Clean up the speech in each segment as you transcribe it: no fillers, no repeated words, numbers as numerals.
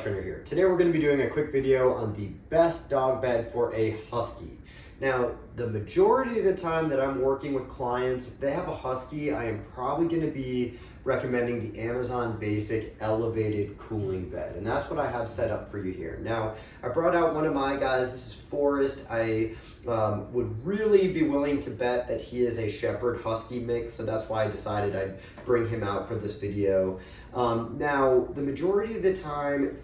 Dog Trainer here. Today we're going to be doing a quick video on the best dog bed for a Husky. Now, the majority of the time that I'm working with clients, if they have a Husky, I am probably going to be recommending the Amazon Basic Elevated Cooling Bed. And that's what I have set up for you here. Now, I brought out one of my guys. This is Forrest. I would really be willing to bet that he is a Shepherd Husky mix. So that's why I decided I'd bring him out for this video. Now, the majority of the time,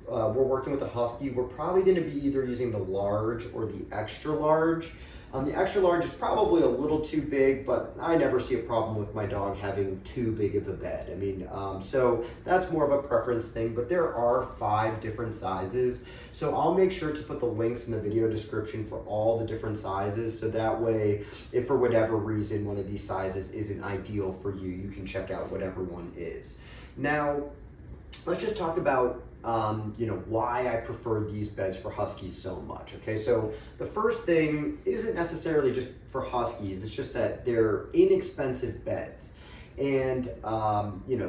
we're working with a Husky, we're probably going to be either using the large or the extra large. The extra large is probably a little too big, but I never see a problem with my dog having too big of a bed. I mean, so that's more of a preference thing, but there are 5 different sizes. So I'll make sure to put the links in the video description for all the different sizes. So that way, if for whatever reason one of these sizes isn't ideal for you, you can check out whatever one is. Now, let's just talk about why I prefer these beds for Huskies so much. Okay, so the first thing isn't necessarily just for Huskies, it's just that they're inexpensive beds. And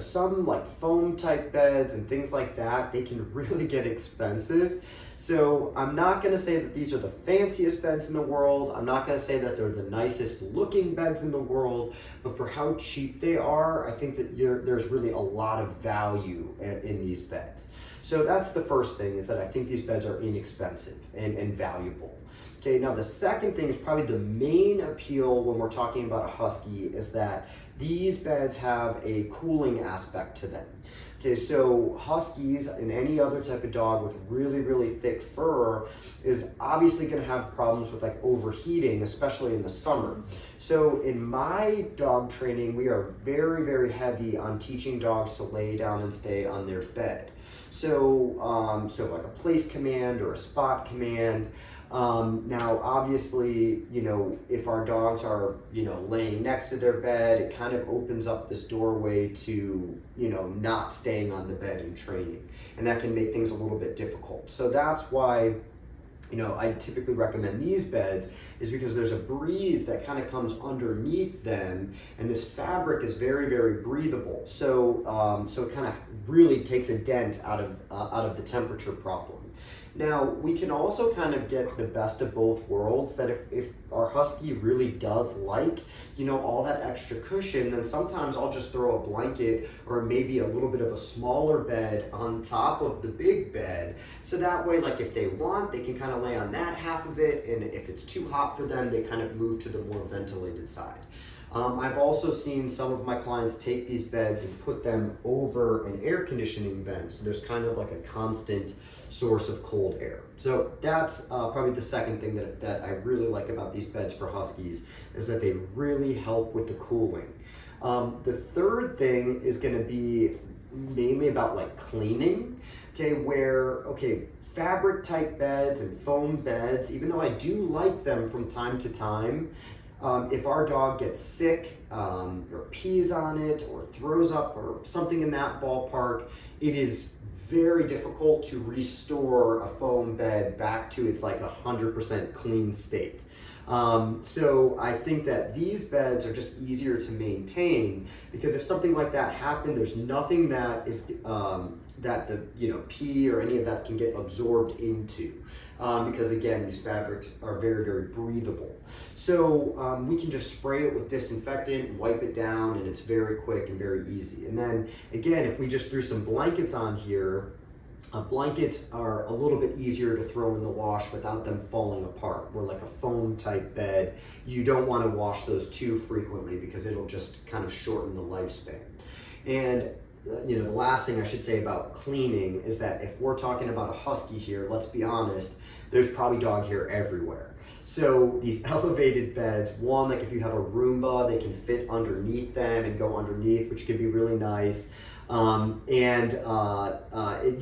some like foam type beds and things like that, they can really get expensive. So I'm not going to say that these are the fanciest beds in the world. I'm not going to say that they're the nicest looking beds in the world, but for how cheap they are, I think that there's really a lot of value in these beds. So that's the first thing, is that I think these beds are inexpensive and valuable. Okay, now the second thing is probably the main appeal when we're talking about a Husky is that these beds have a cooling aspect to them. Okay, so Huskies and any other type of dog with really, really thick fur is obviously going to have problems with like overheating, especially in the summer. So in my dog training, we are very, very heavy on teaching dogs to lay down and stay on their bed. So, like a place command or a spot command. Now, obviously, if our dogs are, laying next to their bed, it kind of opens up this doorway to, not staying on the bed in training. And that can make things a little bit difficult. So that's why, I typically recommend these beds, is because there's a breeze that kind of comes underneath them, and this fabric is very, very breathable. So, so it kind of really takes a dent out of the temperature problem. Now, we can also kind of get the best of both worlds, that if our Husky really does like, all that extra cushion, then sometimes I'll just throw a blanket or maybe a little bit of a smaller bed on top of the big bed. So that way, like if they want, they can kind of lay on that half of it, and if it's too hot for them, they kind of move to the more ventilated side. I've also seen some of my clients take these beds and put them over an air conditioning vent, so there's kind of like a constant source of cold air. So that's probably the second thing that I really like about these beds for Huskies, is that they really help with the cooling. The third thing is going to be mainly about like cleaning, okay, fabric type beds and foam beds, even though I do like them from time to time, if our dog gets sick or pees on it or throws up or something in that ballpark, it is very difficult to restore a foam bed back to its like 100% clean state. So I think that these beds are just easier to maintain, because if something like that happened, there's nothing that is that the pee or any of that can get absorbed into, because again, these fabrics are very, very breathable. So we can just spray it with disinfectant, wipe it down, and it's very quick and very easy. And then again, if we just threw some blankets on here, blankets are a little bit easier to throw in the wash without them falling apart. Where like a foam type bed, you don't want to wash those too frequently, because it'll just kind of shorten the lifespan. And the last thing I should say about cleaning is that if we're talking about a Husky here, let's be honest, there's probably dog hair everywhere. So these elevated beds, one, like if you have a Roomba, they can fit underneath them and go underneath, which can be really nice. You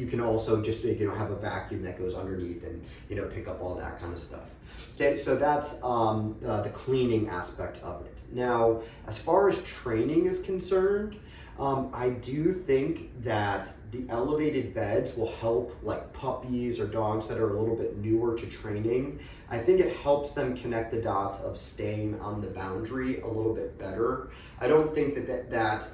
can also just have a vacuum that goes underneath and pick up all that kind of stuff. Okay, so that's the cleaning aspect of it. Now, as far as training is concerned, I do think that the elevated beds will help like puppies or dogs that are a little bit newer to training. I think it helps them connect the dots of staying on the boundary a little bit better. I don't think that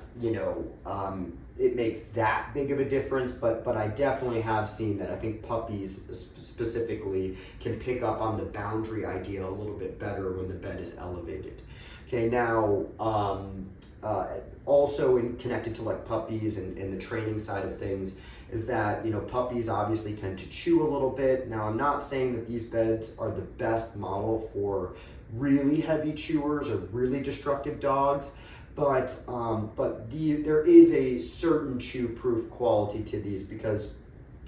it makes that big of a difference, but I definitely have seen that. I think puppies specifically can pick up on the boundary idea a little bit better when the bed is elevated. Okay, now uh, also connected to like puppies and the training side of things is that, you know, puppies obviously tend to chew a little bit. Now, I'm not saying that these beds are the best model for really heavy chewers or really destructive dogs, but there is a certain chew-proof quality to these because,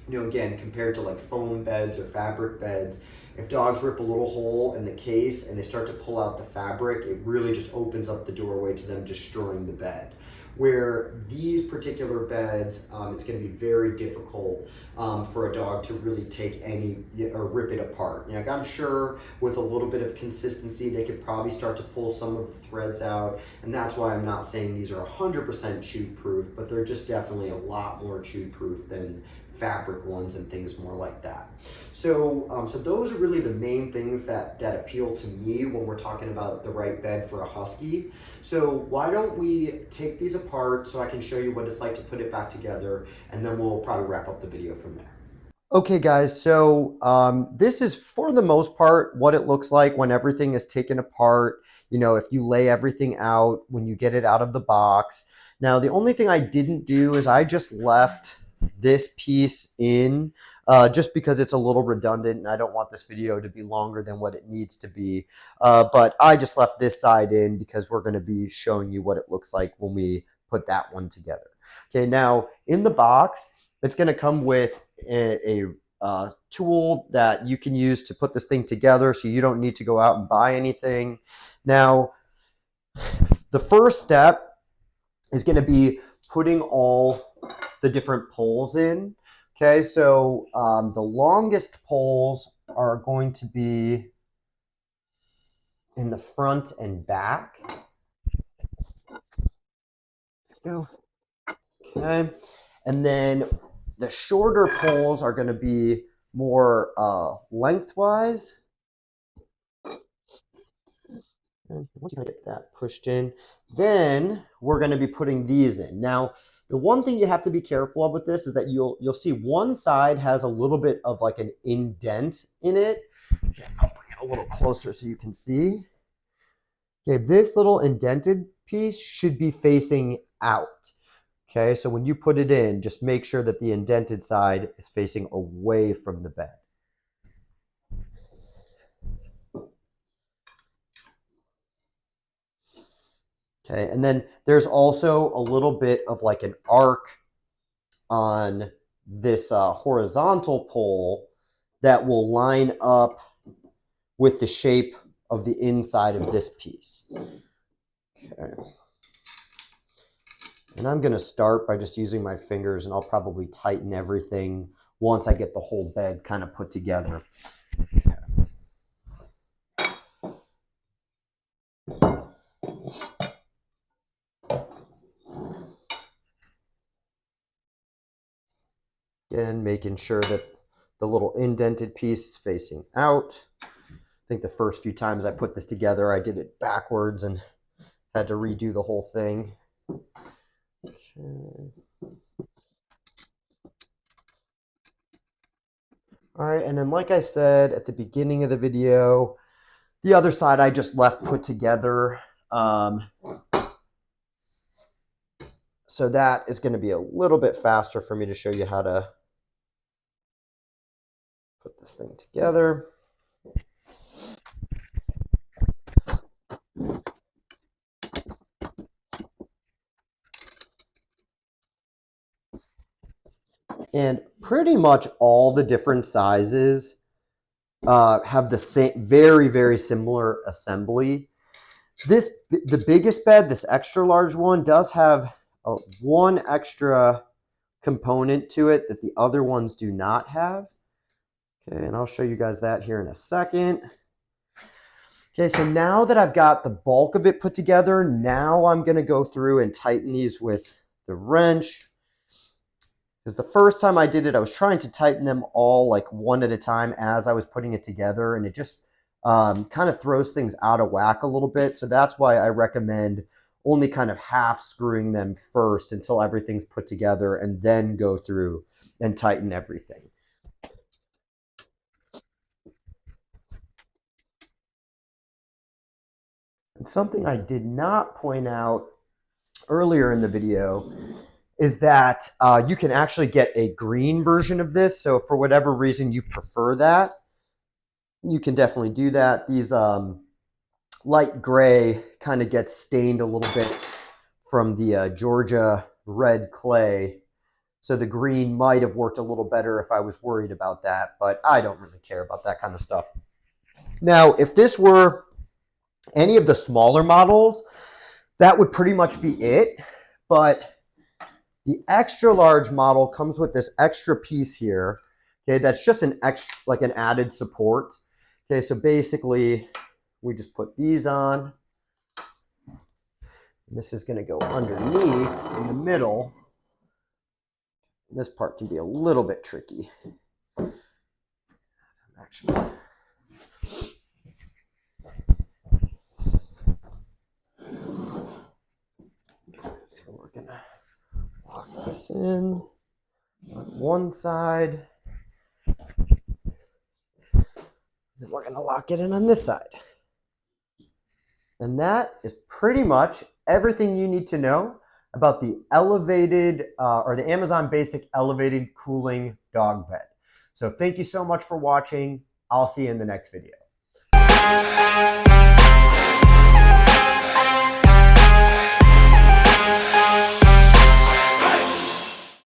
you know, again, compared to like foam beds or fabric beds, if dogs rip a little hole in the case and they start to pull out the fabric, it really just opens up the doorway to them destroying the bed. Where these particular beds, it's going to be very difficult for a dog to really take any or rip it apart. You know, like I'm sure with a little bit of consistency, they could probably start to pull some of the threads out, and that's why I'm not saying these are 100% chew proof, but they're just definitely a lot more chew proof than fabric ones and things more like that. So those are really the main things that appeal to me when we're talking about the right bed for a Husky. So why don't we take these apart so I can show you what it's like to put it back together, and then we'll probably wrap up the video from there. Okay, guys, so this is for the most part what it looks like when everything is taken apart. You know, if you lay everything out when you get it out of the box. Now, the only thing I didn't do is I just left this piece in just because it's a little redundant and I don't want this video to be longer than what it needs to be. But I just left this side in because we're going to be showing you what it looks like when we put that one together. Okay, now in the box, it's going to come with a tool that you can use to put this thing together, so you don't need to go out and buy anything. Now, the first step is going to be putting all the different poles in. Okay, so the longest poles are going to be in the front and back. Okay, and then the shorter poles are going to be more lengthwise. And once you get that pushed in, then we're going to be putting these in. Now, the one thing you have to be careful of with this is that you'll see one side has a little bit of like an indent in it. I'll bring it a little closer so you can see. Okay, this little indented piece should be facing out. Okay, so when you put it in, just make sure that the indented side is facing away from the bed. Okay, and then there's also a little bit of like an arc on this horizontal pole that will line up with the shape of the inside of this piece. Okay. And I'm going to start by just using my fingers, and I'll probably tighten everything once I get the whole bed kind of put together. Okay. Again, making sure that the little indented piece is facing out. I think the first few times I put this together, I did it backwards and had to redo the whole thing. Okay. All right, and then like I said at the beginning of the video, the other side I just left put together. So that is going to be a little bit faster for me to show you how to put this thing together. And pretty much all the different sizes have the same, very, very similar assembly. The biggest bed, this extra large one, does have one extra component to it that the other ones do not have. Okay, and I'll show you guys that here in a second. Okay, so now that I've got the bulk of it put together, now I'm going to go through and tighten these with the wrench. Because the first time I did it, I was trying to tighten them all like one at a time as I was putting it together, and it just kind of throws things out of whack a little bit. So that's why I recommend only kind of half screwing them first until everything's put together, and then go through and tighten everything. And something I did not point out earlier in the video is that you can actually get a green version of this. So for whatever reason you prefer that, you can definitely do that. These light gray kind of gets stained a little bit from the Georgia red clay. So the green might have worked a little better if I was worried about that, but I don't really care about that kind of stuff. Now, if this were any of the smaller models, that would pretty much be it. But the extra large model comes with this extra piece here. Okay, that's just an extra, like an added support. Okay, so basically we just put these on. And this is going to go underneath in the middle. This part can be a little bit tricky. Actually, so we're going to lock this in on one side. Then we're going to lock it in on this side. And that is pretty much everything you need to know about the elevated or the Amazon Basic elevated cooling dog bed. So thank you so much for watching. I'll see you in the next video.